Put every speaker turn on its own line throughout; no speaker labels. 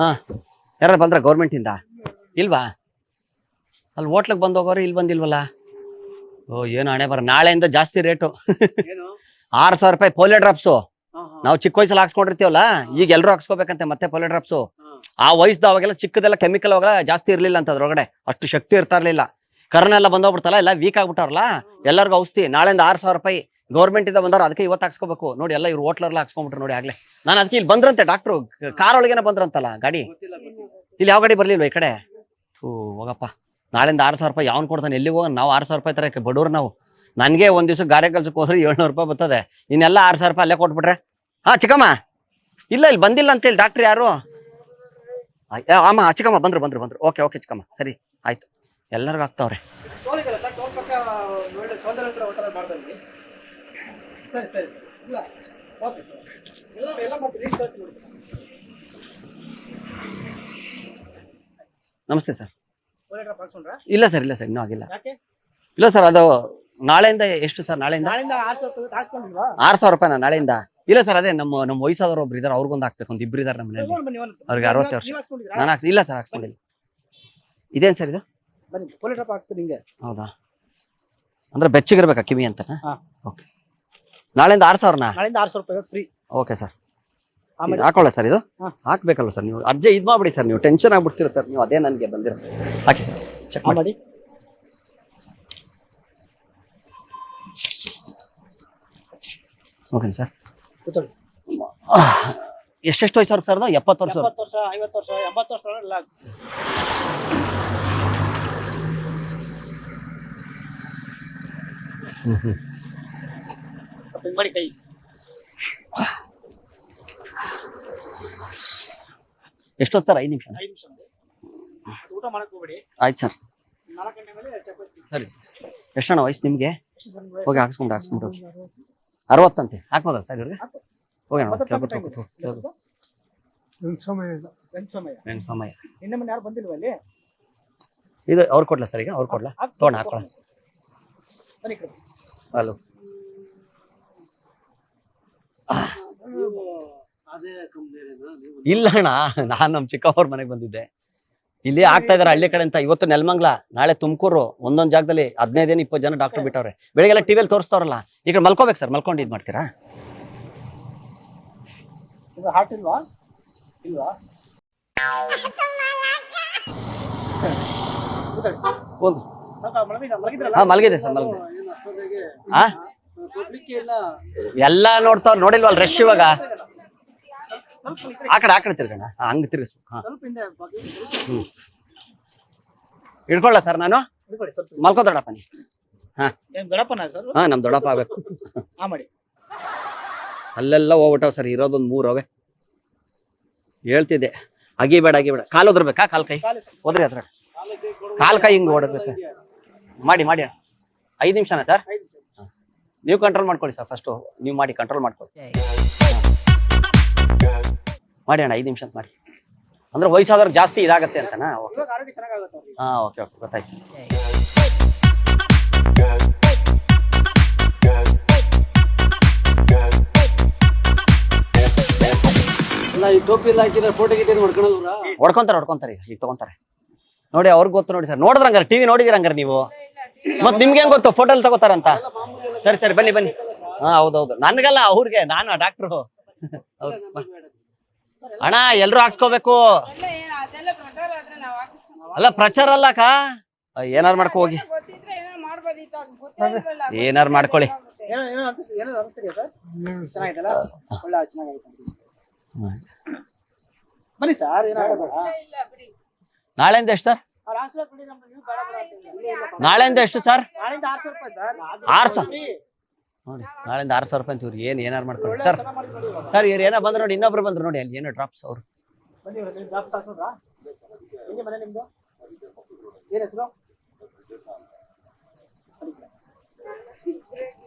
ಹಾ, ಯಾರು ಬಂದ್ರ ಗೌರ್ಮೆಂಟ್ ಇಂದ? ಇಲ್ವಾ? ಅಲ್ಲಿ ಹೋಟ್ಲಿಗೆ ಬಂದು ಹೋಗೋರು ಇಲ್ಲಿ ಬಂದಿಲ್ವಲ್ಲ? ಓ, ಏನು ಹಣೆ ಬರ. ನಾಳೆಯಿಂದ ಜಾಸ್ತಿ ರೇಟು. 6,000 ರೂಪಾಯಿ ಪೋಲಿಯೋ ಡ್ರಾಪ್ಸು. ನಾವು ಚಿಕ್ಕ ವಯಸ್ಸಲ್ಲಿ ಹಾಕ್ಸ್ಕೊಂಡಿರ್ತೀವಲ್ಲ, ಈಗ ಎಲ್ಲರೂ ಹಾಕ್ಸ್ಕೋಬೇಕಂತೆ ಮತ್ತೆ ಪೋಲಿಯೋ ಡ್ರಾಪ್ಸು. ಆ ವಯಸ್ಸು ಅವಾಗೆಲ್ಲ ಚಿಕ್ಕದೆಲ್ಲ ಕೆಮಿಕಲ್ ಅವಾಗೆಲ್ಲ ಜಾಸ್ತಿ ಇರ್ಲಿಲ್ಲ ಅಂತ ಅದ್ರೊಳಗಡೆ, ಅಷ್ಟು ಶಕ್ತಿ ಇರ್ತಾ ಇರ್ಲಿಲ್ಲ. ಕರೋನಾ ಎಲ್ಲ ಬಂದೋಗ್ಬಿಡ್ತಲ್ಲ, ಎಲ್ಲ ವೀಕ್ ಆಗ್ಬಿಟ್ಟಾರಲ್ಲ, ಎಲ್ಲರಿಗೂ ಔಷಧಿ. ನಾಳೆಯಿಂದ 6,000 ರೂಪಾಯಿ ಗೌರ್ಮೆಂಟ್ ಇಂದ ಬಂದವ್ರು, ಅದಕ್ಕೆ ಇವತ್ತು ಹಾಕ್ಸ್ಕೋಬೇಕು ನೋಡಿ. ಎಲ್ಲ ಇವ್ರು ಹೋಟ್ಲರ್ಲ್ಲ ಹಾಕ್ಸ್ಕೊಂಡ್ಬಿಟ್ರು ನೋಡಿ. ಆಗ್ಲೇ ನಾನು ಅದಕ್ಕೆ ಇಲ್ಲಿ ಬಂದ್ರಂತೆ ಡಾಕ್ಟ್ರು, ಕಾರ್ ಒಳಗೇನೆ ಬಂದ್ರಂತಲ್ಲ ಗಾಡಿ. ಇಲ್ಲಿ ಯಾವ ಗಾಡಿ ಬರ್ಲಿಲ್ವ ಈ ಕಡೆ? ಹೋಗಪ್ಪ, ನಾಳೆಯಿಂದ 6,000 ರೂಪಾಯಿ ಯಾವನ್ ಕೊಡ್ತಾನೆ? ಎಲ್ಲಿಗೆ ಹೋಗೋಣ ನಾವು? 6,000 ರೂಪಾಯಿ ತರ ಬಡವ್ರು ನಾವು. ನನಗೆ ಒಂದ್ ದಿವಸ ಗಾರೆ ಕೆಲ್ಸಕ್ಕೆ ಹೋದ್ರೆ 700 ರೂಪಾಯಿ ಬರ್ತದೆ. ಇನ್ನೆಲ್ಲ 6,000 ರೂಪಾಯಿ ಅಲ್ಲೇ ಕೊಟ್ಬಿಟ್ರೆ. ಹಾ ಚಿಕ್ಕಮ್ಮ, ಇಲ್ಲ ಇಲ್ಲಿ ಬಂದಿಲ್ಲ ಅಂತೇಳಿ ಡಾಕ್ಟ್ರ್ ಯಾರು? ಅಮ್ಮ ಚಿಕ್ಕಮ್ಮ ಬಂದ್ರು. ಓಕೆ ಚಿಕ್ಕಮ್ಮ, ಸರಿ ಆಯ್ತು. ಎಲ್ಲರಿಗೂ ಆಗ್ತಾವ್ರೆ. ನಮಸ್ತೆ ಸರ್. ಇಲ್ಲ ಸರ್ ಇನ್ನೂ ಆಗಿಲ್ಲ. ಇಲ್ಲ ಸರ್, ಅದು ನಾಳೆಯಿಂದ ಎಷ್ಟು ಸರ್? ನಾಳೆಯಿಂದ 6,000 ರೂಪಾಯಿನಾ ನಾಳೆಯಿಂದ? ಇಲ್ಲ ಸರ್, ಅದೇ ನಮ್ಮ ವಯಸ್ಸಾದವ್ರು ಒಬ್ರು ಇದಾರೆ, ಅವ್ರಿಗೊಂದು ಹಾಕ್ಬೇಕು. ಒಂದು ಇಬ್ರು ಇದಾರೆ ನಮ್ಮ ಮನೆಯಲ್ಲಿ, ಅವ್ರಿಗೆ 60 ವರ್ಷ. ನಾನು ಇಲ್ಲ ಸರ್, ಹಾಕ್ಸ್ಕೊಂಡಿಲ್ಲ. ಇದೇನ್ ಸರ್ ಇದು? ಹೌದಾ, ಅಂದ್ರೆ ಬೆಚ್ಚಗಿರ್ಬೇಕಾ ಕಿವಿ ಅಂತನಾ? ಓಕೆ, ನಾಳೆಯಿಂದ 6,000ನಾ? ನಾಳೆಯಿಂದ 6,000 ರೂಪಾಯಿ ಫ್ರೀ. ಓಕೆ ಸರ್, ಹಾಕೊಳ್ಳ ಸರ್. ಇದು ಹಾಕ್ಬೇಕಲ್ವ ಸರ್? ನೀವು ಅರ್ಜೆ ಇದ್ ಮಾಡ್ಬಿಡಿ ಸರ್, ನೀವು ಟೆನ್ಷನ್ ಆಗ್ಬಿಡ್ತೀರ ಸರ್ ನೀವು. ಅದೇ ನನಗೆ ಬಂದಿರೋ. ಹಾಕಿ ಸರ್, ಚೆಕ್ ಮಾಡಿ. Okay sir. ಎಷ್ಟೆಷ್ಟು ವಯಸ್ಸವ್ರಿಗೆ ಸರ್? 70 ವರ್ಷ, 50 ವರ್ಷ, 80 ವರ್ಷ ಎಲ್ಲ. ಮಾಡಿ ಕೈ. ಎಷ್ಟೊತ್ತು ಸರ್? 5 ನಿಮಿಷ. ಊಟ ಮಾಡಕ್ ಹೋಗ್ಬೇಡಿ. ಆಯ್ತು ಸರ್. 4 ಗಂಟೆ ಮೇಲೆ ಚಪಾತಿ. ಸರಿ. ಎಷ್ಟಣ್ಣ ವಯಸ್ಸು ನಿಮ್ಗೆ? ಹೋಗಿ ಹಾಕ್ಸ್ಕೊಂಡು 60 ಅಂತೆ. ಹಾಕ್ಬೋದಲ್ಲ ಸರ್ ಇವ್ರಿಗೆ? ಹೋಗೋಣ. ಸಮಯ ಇನ್ನೊಮ್ಮೆ ಯಾರು ಬಂದಿಲ್ವ ಅಲ್ಲಿ? ಇದು ಅವ್ರು ಕೊಡ್ಲಾ ಸರ್? ಈಗ ಅವ್ರು ಕೊಡ್ಲಾ? ತೋಣ ಹಾಕೋಣ. ಹಲೋ, ಇಲ್ಲ ಅಣ್ಣ, ನಾನ್ ನಮ್ ಚಿಕ್ಕವ್ರ ಮನೆಗೆ ಬಂದಿದ್ದೆ. ಇಲ್ಲಿ ಆಗ್ತಾ ಇದಾರೆ ಹಳ್ಳಿ ಕಡೆ ಅಂತ. ಇವತ್ತು ನೆಲಮಂಗ್ಲ, ನಾಳೆ ತುಮಕೂರು, ಒಂದೊಂದ್ ಜಾಗದಲ್ಲಿ 15 ಜನ 20 ಜನ ಡಾಕ್ಟರ್ ಬಿಟ್ಟವ್ರೆ. ಬೆಳಿಗ್ಗೆಲ್ಲ ಟಿವಿಯಲ್ಲಿ ತೋರಿಸ್ತಾವ್ರಲ್ಲ. ಈಗ ಮಲ್ಕೋಬೇಕು ಸರ್, ಮಲ್ಕೊಂಡು ಇದ್ ಮಾಡ್ತೀರಾ? ಹಾರ್ಟ್ ಇಲ್ವಾ? ಮಲಗಿದೆ ಸರ್, ಎಲ್ಲ ನೋಡ್ತಾವ್ರ. ನೋಡಿಲ್ವಲ್ಲ ರಶ್ ಇವಾಗ? ಆ ಕಡೆ ತಿರ್ಗಣ, ಹಂಗ ತಿರ್ಗಿಸ್ಬೇಕು. ಇಡ್ಕೊಳ್ಳ ಸರ್ ನಾನು? ಮಲ್ಕೋ ದೊಡ್ಡಪ್ಪ ನೀ. ಹಾ, ನಮ್ ದೊಡ್ಡಪ್ಪ ಆಗ್ಬೇಕು. ಅಲ್ಲೆಲ್ಲ ಹೋಗ್ಬಿಟ್ಟವ್ ಸರ್, ಇರೋದೊಂದು 3 ಅವೆ. ಹೇಳ್ತಿದ್ದೆ ಅಗಿಬೇಡ. ಕಾಲು ಓದ್ರಬೇಕಾ? ಕಾಲ್ ಕೈ ಹೋದ್ರಿ ಹತ್ರ. ಕಾಲ್ ಕೈ ಹಿಂಗ್ ಓಡಬೇಕು. ಮಾಡಿ 5 ನಿಮಿಷನಾ ಸರ್? ನೀವು ಕಂಟ್ರೋಲ್ ಮಾಡ್ಕೊಳ್ಳಿ ಸರ್. ಫಸ್ಟ್ ನೀವು ಮಾಡಿ, ಕಂಟ್ರೋಲ್ ಮಾಡ್ಕೊಳ್ಳಿ. ಮಾಡಿ ಅಣ್ಣ, 5 ನಿಮಿಷ ಅಂತ ಮಾಡಿ. ಅಂದ್ರೆ ವಯಸ್ಸಾದವ್ರು ಜಾಸ್ತಿ ಇದಾಗತ್ತೆ ಅಂತನಾ? ಹಾ, ಓಕೆ ಗೊತ್ತಾಯ್ತು. ಈ ಟೋಪಿ ಎಲ್ಲ ಹಾಕಿದ್ರೆ ಫೋಟೋ ಗಿಟ್ಟು ಹೊಡ್ಕೊಂತಾರೆ. ಈಗ ತಗೊಂತಾರೆ ನೋಡಿ. ಅವ್ರಿಗೆ ಗೊತ್ತು ನೋಡಿ ಸರ್. ನೋಡಿದ್ರ ಹಂಗಾರೆ ಟಿವಿ ನೋಡಿದಿರ ಹಂಗಾರೆ ನೀವು? ಮತ್ ನಿಮ್ಗೆ ಹೆಂಗ್ ಗೊತ್ತು ಫೋಟೋ ತಗೋತಾರಂತ? ಸರಿ ಬನ್ನಿ. ಹಾ, ಹೌದೌದು. ನನ್ಗಲ್ಲ, ಅವ್ರಿಗೆ. ನಾನು ಡಾಕ್ಟ್ರು. ಅಣ್ಣ, ಎಲ್ರು ಹಾಕ್ಸ್ಕೋಬೇಕು. ಅಲ್ಲ ಪ್ರಚಾರ ಅಲ್ಲಕ್ಕ, ಏನಾರು ಮಾಡ್ಕೊ ಹೋಗಿ. ಏನಾರು ಮಾಡ್ಕೊಳ್ಳಿ. ಬನ್ನಿ ಸರ್. ನಾಳೆಯಿಂದ ಎಷ್ಟು ಸರ್? ನಾಳೆಯಿಂದ ಎಷ್ಟು ಸರ್? 6,000 ನೋಡಿ. ನಾಳೆಯಿಂದ 6,000 ರೂಪಾಯಿ ಅಂತೀವ್ರಿ. ಏನಾರು ಮಾಡ್ಕೊಳ್ಳಿ ಸರ್. ಸರ್ ಇವ್ರು ಏನೋ ಬಂದ್ರು ನೋಡಿ, ಇನ್ನೊಬ್ರು ಬಂದ್ರು ನೋಡಿ, ಅಲ್ಲಿ ಏನೋ ಡ್ರಾಪ್ಸ್. ಅವರು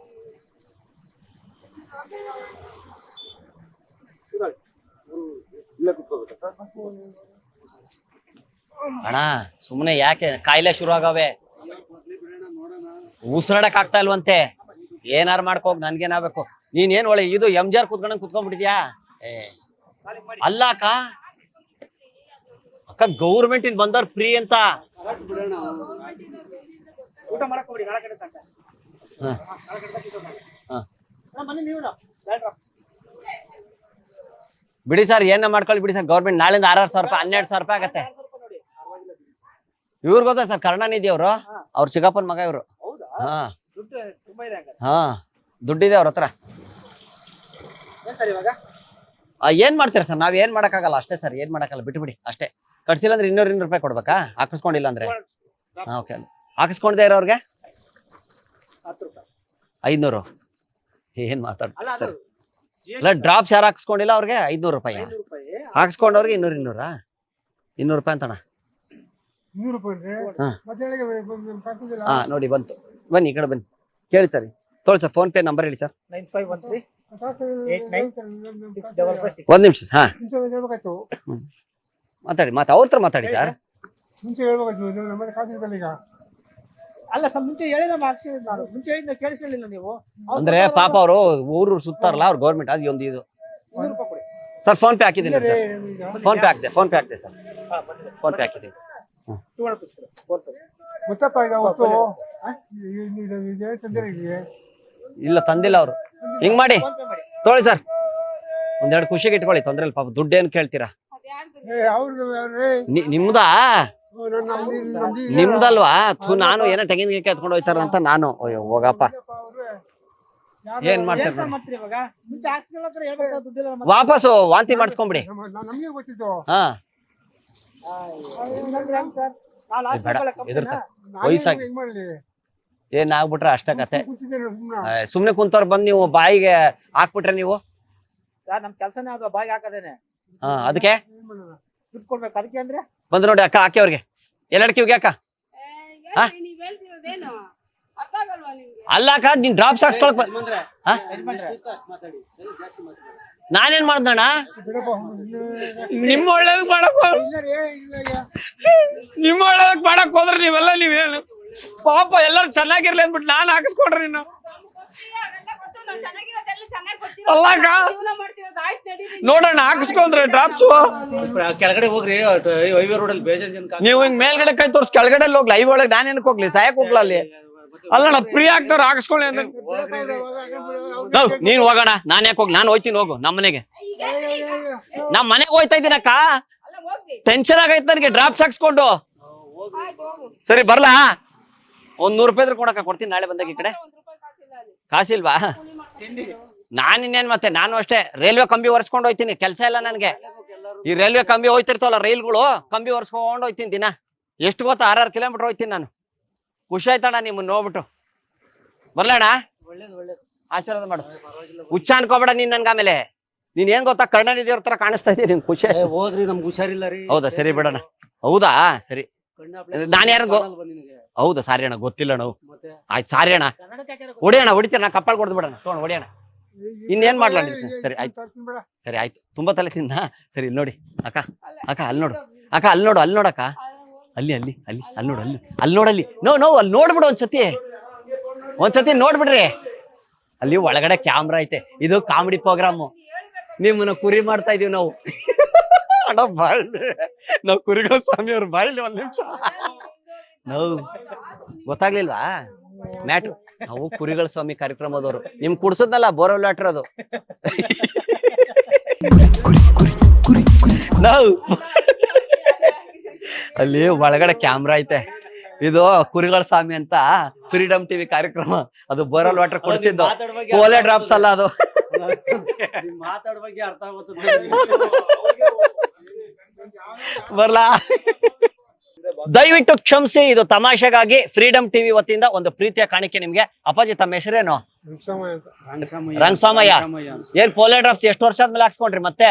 ಅಣ್ಣ ಸುಮ್ಮನೆ ಯಾಕೆ? ಕಾಯಿಲೆ ಶುರು ಆಗವೆ, ಉಸಿರಾಡಕ್ ಆಗ್ತಾ ಇಲ್ವಂತೆ. ಏನಾರು ಮಾಡ್ಕೋಗ್, ನನ್ಗೇನಾಗಬೇಕು? ನೀನ್ ಏನ್ ಒಳ್ಳೆ ಇದು MGR ಕುತ್ಕೊಂಡ್ಬಿಟ್ಟಿದ್ಯಾ? ಅಲ್ಲ ಅಕ್ಕ, ಅಕ್ಕ ಗೌರ್ಮೆಂಟ್ ಇಂದ ಬಂದವ್ರು ಫ್ರೀ ಅಂತ.
ಊಟ ಮಾಡಕ್ ಹೋಗ್ಬಿಡಿ ನಾಳೆ ಕಡೆ ತನಕ. ಬನ್ನಿ ನೀವು
ಬಿಡಿ ಸರ್, ಏನ ಮಾಡ್ಕೊಳ್ಳಿ ಬಿಡಿ ಸರ್. ಗೌರ್ಮೆಂಟ್ ನಾಳಿಂದ 6,000 ರೂಪಾಯಿ 12,000 ರೂಪಾಯಿ ಆಗತ್ತೆ. ಇವ್ರು ಗೊತ್ತಾ ಸರ್, ಕರುಣಾನಿಧಿ ಅವರು, ಅವ್ರ ಚಿಕ್ಕಪ್ಪನ ಮಗ ಇವ್ರು. ಹಾ ಹಾ, ದುಡ್ಡಿದೆ ಅವ್ರ ಹತ್ರ. ಏನ್ ಮಾಡ್ತೀರಾ ಸರ್? ನಾವ್ ಏನ್ ಮಾಡಕ್ಕಾಗಲ್ಲ ಅಷ್ಟೇ ಸರ್, ಏನ್ ಮಾಡಕ್ಕಾಗಲ್ಲ, ಬಿಟ್ಬಿಡಿ ಅಷ್ಟೇ. ಕಟ್ಸಿಲ್ಲ ಅಂದ್ರೆ 200 ರೂಪಾಯಿ ಕೊಡ್ಬೇಕಾ? ಹಾಕಿಸ್ಕೊಂಡಿಲ್ಲ ಅಂದ್ರೆ? ಓಕೆ, ಹಾಕಿಸ್ಕೊಂಡೇ ಇರೋರ್ಗೆ 500. ಏನ್ ಮಾತಾಡ್ತಾರೆ ಸರ್? ಇಲ್ಲ, ಡ್ರಾಪ್ಸ್ ಯಾರು ಹಾಕಿಸ್ಕೊಂಡಿಲ್ಲ ಅವ್ರಿಗೆ 500 ರೂಪಾಯಿ, ಹಾಕಿಸ್ಕೊಂಡವ್ರಿಗೆ 200 ರೂಪಾಯಿ ಅಂತಣ್ಣ. ಹಾ ನೋಡಿ, ಬಂತು. ಬನ್ನಿ ಈ ಕಡೆ ಬನ್ನಿ, ಕೇಳಿ ಸರ್. ತೋಳಿ ಸರ್, ಫೋನ್ ಪೇ ನಂಬರ್ ಹೇಳಿ ಸರ್.
9513896556.
ಒಂದ್ ನಿಮಿಷ. ಹಾ, ಮಾತಾಡಿ ಅವ್ರ ಹತ್ರ ಮಾತಾಡಿ ಸರ್.
ಅಲ್ಲ ಸರ್, ಮುಂಚೆ ಹೇಳಿದ ನಾನು ಮುಂಚೆ ಹೇಳಿದ ಕೇಳಿಸ್ಕೊಳ್ಳಿಲ್ಲ ನೀವು.
ಅಂದ್ರೆ ಪಾಪ ಅವರು ಊರು ಸುತ್ತಾರಲ್ಲ, ಅವ್ರ ಗೌರ್ಮೆಂಟ್ ಅದು ಒಂದು ಇದು.
200 ರೂಪಾಯಿ ಕೊಡಿ
ಸರ್. ಫೋನ್ ಪೇ ಹಾಕಿದ್ದೀನಿ ಸರ್. ಫೋನ್ ಪೇ ಹಾಕಿದೆ ಸರ್. ಫೋನ್ ಪೇ ಹಾಕಿದ್ದೀನಿ. ಇಲ್ಲ, ತಂದಿಲ್ಲ ಅವರು. ಹಿಂಗ್ ಮಾಡಿ ತೊಗೊಳ್ಳಿ ಸರ್, ಒಂದೆರಡು ಖುಷಿಗೆ ಇಟ್ಕೊಳ್ಳಿ, ತೊಂದ್ರೆ ಇಲ್ಲ. ಪಾಪ ದುಡ್ಡೇನು ಕೇಳ್ತೀರಾ? ನಿಮ್ದಾ? ನಿಮ್ದಲ್ವಾ? ನಾನು ಏನೋ ತೆಂಗಿನಕಾಯಿ ಎತ್ಕೊಂಡು ಹೋಯ್ತಾರ ಅಂತ ನಾನು. ಅಯ್ಯೋ ಹೋಗಪ್ಪ, ಏನ್ ಮಾಡ್ತಾರೆ? ವಾಪಸ್ಸು ವಾಂತಿ ಮಾಡಿಸ್ಕೊಂಬಿಡಿ. ಹಾ, ವಯಸ್ಸಾಗಿ ಏನ್ ಆಗ್ಬಿಟ್ರೆ ಅಷ್ಟೇ ಕತೆ. ಸುಮ್ನೆ ಕುಂತವ್ರು ಬಂದ್ ನೀವು ಬಾಯಿಗೆ ಹಾಕ್ಬಿಟ್ರೆ ನೀವು.
ಸರ್, ನಮ್ ಕೆಲಸನೇ ಅದು ಬಾಯಿಗೆ ಹಾಕದೇನೆ.
ಹಾ, ಅದಕ್ಕೆ
ದುಡ್ಡು ಕೊಡ್ಬೇಕು. ಅದಕ್ಕೆ ಅಂದ್ರೆ
ಬಂದ್ ನೋಡಿ ಅಕ್ಕ, ಹಾಕಿ ಅವ್ರಿಗೆ ಎಲ್ಲಡ್ಕಿ ಹೋಗಿ ಅಕ್ಕ. ಅಲ್ಲ ಅಕ್ಕ, ನೀನ್ ಡ್ರಾಪ್ಸ್ ಹಾಕ್ಸ್ಕೊಳಕ್ ನಾನೇನ್ ಮಾಡ್ದಣ್ಣ? ನಿಮ್ಮ ಒಳ್ಳೇದಕ್ ಮಾಡಕ್ ಹೋದ್ರೆ ನೀವೆಲ್ಲ ನೀವೇನು ಪಾಪ ಎಲ್ಲರೂ ಚೆನ್ನಾಗಿರ್ಲಿ ಅಂದ್ಬಿಟ್ಟು ನಾನು ಹಾಕಿಸ್ಕೊಂಡ್ರಿ. ನೀನು ಅಲ್ಲಕ್ಕ ನೋಡೋಣ, ಹಾಕಿಸ್ಕೊಂಡ್ರೆ ಡ್ರಾಪ್ಸ್.
ಕೆಳಗಡೆ ಹೋಗ್ರಿ, ಹೈವೇ ರೋಡ್ ಅಲ್ಲಿ ಬೇಜಾನ್ ಜನ.
ನೀವು ಹಿಂಗ್ ಮೇಲ್ಗಡೆ ಕೈ ತೋರ್ಸ್ ಕೆಳಗಡೆ ಹೋಗ್ಲಿ, ಐ ಒಳಗೆ ನಾನು ಏನಕ್ಕೆ ಹೋಗ್ಲಿ? ಸಾಯಕ್ ಹೋಗ್ಲ ಅಲ್ಲಿ? ಅಲ್ಲಣ್ಣ, ಫ್ರೀ ಆಗ್ತಾರ ಹಾಕಿಸ್ಕೊಳ್ಳಿ ಅಂತ. ನೀನ್ ಹೋಗೋಣ, ನಾನ್ ಯಾಕೆ ಹೋಗಿ? ನಾನು ಹೋಯ್ತೀನಿ, ಹೋಗು ನಮ್ಮ ಮನೆಗೆ. ನಮ್ ಮನೆಗೆ ಹೋಯ್ತಾ ಇದ್ದೀನಕ್ಕ, ಟೆನ್ಷನ್ ಆಗೈತೆ ನನಗೆ ಡ್ರಾಪ್ಸ್ ಹಾಕ್ಸ್ಕೊಂಡು. ಸರಿ ಬರ್ಲಾ? 100 ರೂಪಾಯಿ ಇದ್ರೆ ಕೊಡಕ್ಕ, ಕೊಡ್ತೀನಿ ನಾಳೆ ಬಂದಾಗ. ಈ ಕಡೆ ಕಾಸಿಲ್ವಾ? ನಾನ್ ಇನ್ನೇನ್ ಮತ್ತೆ, ನಾನು ಅಷ್ಟೇ ರೈಲ್ವೆ ಕಂಬಿ ಒರೆಸ್ಕೊಂಡು ಹೋಯ್ತೀನಿ. ಕೆಲ್ಸ ಇಲ್ಲ ನನ್ಗೆ. ಈ ರೈಲ್ವೆ ಕಂಬಿ ಹೋಯ್ತಿರ್ತಾವಲ್ಲ, ರೈಲ್ಗಳು ಕಂಬಿ ಒರೆಸ್ಕೊಂಡು ಹೋಯ್ತೀನಿ ದಿನ. ಎಷ್ಟು ಗೊತ್ತಾ? 6 ಕಿಲೋಮೀಟರ್ ಹೋಯ್ತೀನಿ ನಾನು. ಖುಷಿ ಆಯ್ತಣ್ಣ ನಿಮ್ಮನ್ನ ನೋಡ್ಬಿಟ್ಟು. ಬರ್ಲಣ್ಣ? ಆಶೀರ್ವಾದ ಮಾಡು. ಹುಚ್ಚ ಅನ್ಕೋಬೇಡ ನೀನ್ ನನ್ಗ. ಆಮೇಲೆ ನೀನ್ ಏನ್ ಗೊತ್ತಾ, ಕರುಣಾನಿಧಿ ಅವ್ರ ತರ ಕಾಣಿಸ್ತಾ ಇದೀನಿ. ನಿನ್ ಖುಷಿ
ಹೋಗ್ರಿ, ನಮ್ಗೆ ಹುಷಾರಿಲ್ಲ ರೀ.
ಹೌದಾ? ಸರಿ ಬಿಡೋಣ. ಹೌದಾ? ಸರಿ. ನಾನು ಯಾರು? ಹೌದಾ? ಸಾರಿ ಅಣ್ಣ, ಗೊತ್ತಿಲ್ಲ ನಾವು. ಆಯ್ತು, ಸಾರಿ ಅಣ್ಣ. ಹೊಡಿಯೋಣ, ಹೊಡಿತೀರ. ನಾ ಕಪ್ಪಲ್ ಕೊಡ್ದು ಬಿಡೋಣ, ತೊಗೊಂಡು ಹೊಡಿಯೋಣ. ಇನ್ನೇನ್ ಮಾಡ್ಲಾ? ಸರಿ ಆಯ್ತು, ಸರಿ ಆಯ್ತು. ತುಂಬಾ ತಲೆ ತಿಂದ. ಸರಿ, ಇಲ್ಲಿ ನೋಡಿ ಅಕ್ಕ, ಅಲ್ಲಿ ನೋಡು ಅಕ್ಕ, ಅಲ್ಲಿ ನೋಡಕ್ಕ, ಅಲ್ಲಿ ನೋಡು, ಅಲ್ಲಿ ನೋಡಲ್ಲಿ. ಅಲ್ಲಿ ನೋಡ್ಬಿಡು ಒಂದ್ಸತಿ ನೋಡ್ಬಿಡ್ರಿ. ಅಲ್ಲಿ ಒಳಗಡೆ ಕ್ಯಾಮ್ರಾ ಐತೆ. ಇದು ಕಾಮಿಡಿ ಪ್ರೋಗ್ರಾಮು. ನಿಮ್ಮನ್ನ ಕುರಿ ಮಾಡ್ತಾ ಇದೀವಿ ನಾವು. ಅಣ್ಣ ಬಾಯ್ಲಿ, ನಾವು ಕುರಿಗಳ ಸ್ವಾಮಿ ಅವ್ರು. ಬಾಯ್ಲಿ ಒಂದ್ ನಿಮಿಷ. ನಾವು ಗೊತ್ತಾಗ್ಲಿಲ್ವಾ ಮ್ಯಾಟ್ರು? ನಾವು ಕುರಿಗಳ ಸ್ವಾಮಿ ಕಾರ್ಯಕ್ರಮದವರು. ನಿಮ್ ಕುಡ್ಸದ್ನಲ್ಲ ಬೋರ್ವೆಲ್ ವಾಟರ್ ಅದು. ನಾವು ಅಲ್ಲಿ ಒಳಗಡೆ ಕ್ಯಾಮ್ರಾ ಐತೆ. ಇದು ಕುರಿಗಳ ಸ್ವಾಮಿ ಅಂತ ಫ್ರೀಡಮ್ ಟಿವಿ ಕಾರ್ಯಕ್ರಮ. ಅದು ಬೋರ್ವೆಲ್ ವಾಟರ್ ಕುಡಿಸಿದ್ದು, ಕೋಲೆ ಡ್ರಾಪ್ಸ್ ಅಲ್ಲ ಅದು.
ಮಾತಾಡ ಬಗ್ಗೆ ಅರ್ಥ ಆಗುತ್ತೆ.
ಬರ್ಲಾ? ದಯವಿಟ್ಟು ಕ್ಷಮಿಸಿ, ಇದು ತಮಾಷೆಗಾಗಿ ಫ್ರೀಡಮ್ ಟಿವಿ ವತಿಯಿಂದ ಒಂದು ಪ್ರೀತಿಯ ಕಾಣಿಕೆ ನಿಮ್ಗೆ. ಅಪ್ಪಾಜಿ, ತಮ್ಮ ಹೆಸರೇನು? ರಂಗಸ್ವಾಮಯ್ಯ. ಏನ್ ಪೋಲೆ ಡ್ರಾಪ್ಸ್ ಎಷ್ಟು ವರ್ಷ ಆದ್ಮೇಲೆ ಹಾಕ್ಸ್ಕೊಂಡ್ರಿ ಮತ್ತೆ?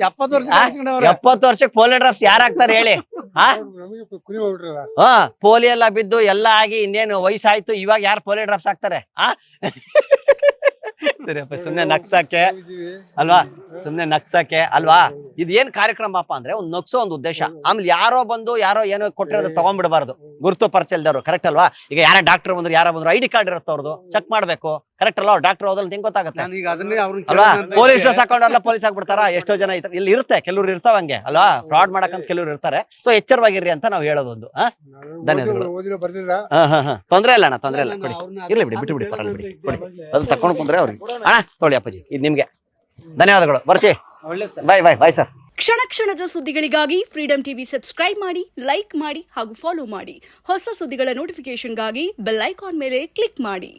70 ವರ್ಷಕ್ಕೆ ಪೋಲೆ ಡ್ರಾಪ್ಸ್ ಯಾರು ಹಾಕ್ತಾರೆ ಹೇಳಿ? ಪೋಲಿ ಎಲ್ಲ ಬಿದ್ದು ಎಲ್ಲ ಆಗಿ ಇನ್ನೇನು ವಯಸ್ಸಾಯ್ತು, ಇವಾಗ ಯಾರು ಪೋಲೆ ಡ್ರಾಪ್ಸ್ ಹಾಕ್ತಾರೆ? ಸರಿಯಪ್ಪ, ಸುಮ್ನೆ ನಗ್ಸಾಕೆ ಅಲ್ವಾ? ಇದು ಏನ್ ಕಾರ್ಯಕ್ರಮಪ್ಪ ಅಂದ್ರೆ ಒಂದು ನಗ್ಸೋ ಒಂದು ಉದ್ದೇಶ. ಆಮೇಲೆ ಯಾರೋ ಬಂದು ಯಾರೋ ಏನೋ ಕೊಟ್ಟಿರೋದು ತಗೊಂಡ್ಬಿಡಬಾರ್ದು, ಗುರುತು ಪರಿಚಯ ಇಲ್ದವ್ರು. ಕರೆಕ್ಟ್ ಅಲ್ವಾ? ಈಗ ಯಾರ ಡಾಕ್ಟರ್ ಬಂದ್ರು, ಯಾರೋ ಬಂದ್ರು, ಐಡಿ ಕಾರ್ಡ್ ಇರುತ್ತೆ ಅವ್ರದ್ದು, ಚೆಕ್ ಮಾಡ್ಬೇಕು. ಕರೆಕ್ಟ್ ಅಲ್ವಾ? ಡಾಕ್ಟರ್ ಹೋದಲ್ಲಿ ಹೆಂಗ್ ಗೊತ್ತಾಗುತ್ತೆ ಅಲ್ವಾ? ಪೊಲೀಸ್ ಡ್ರೆಸ್ ಹಾಕೊಂಡವ್ರಲ್ಲ ಪೊಲೀಸ್ ಆಗ್ಬಿಡ್ತಾರ? ಎಷ್ಟೋ ಜನ ಇಲ್ಲಿ ಇರುತ್ತೆ, ಕೆಲವ್ರು ಇರ್ತಾವ ಹಂಗೆ ಅಲ್ವಾ, ಫ್ರಾಡ್ ಮಾಡಕಂತ ಕೆಲವ್ರು ಇರ್ತಾರೆ. ಸೊ ಎಚ್ಚರವಾಗಿರ್ರಿ ಅಂತ ನಾವು ಹೇಳೋದೊಂದು. ಧನ್ಯವಾದಗಳು. ತೊಂದ್ರೆ ಇಲ್ಲ ಅಣ್ಣ, ತೊಂದ್ರೆ ಇಲ್ಲ, ಕೊಡಿ. ಇರ್ಲಿ ಬಿಡಿ, ಬಿಟ್ಟು ಬಿಡಿ, ಪರಲ್ಲ ಬಿಡಿ, ಕೊಡಿ. ಅದು ತಕೊಂಡ್ ಕುಂದ್ರೆ ಅವ್ರಿಗೆ. ಅಣ್ಣ ತೊಳಿ ಅಪ್ಪಾಜಿ, ಇದು ನಿಮ್ಗೆ. ಧನ್ಯವಾದಗಳು, ಬರ್ತೀವಿ. ಬಾಯ್ ಬಾಯ್ ಬಾಯ್ ಸರ್.
ಕ್ಷಣ ಕ್ಷಣದ ಸುದ್ದಿಗಳಿಗಾಗಿ ಫ್ರೀಡಂ ಟಿವಿ ಸಬ್ಸ್ಕ್ರೈಬ್ ಮಾಡಿ, ಲೈಕ್ ಮಾಡಿ ಹಾಗೂ ಫಾಲೋ ಮಾಡಿ. ಹೊಸ ಸುದ್ದಿಗಳ ನೋಟಿಫಿಕೇಶನ್ಗಾಗಿ ಬೆಲ್ ಐಕಾನ್ ಮೇಲೆ ಕ್ಲಿಕ್ ಮಾಡಿ.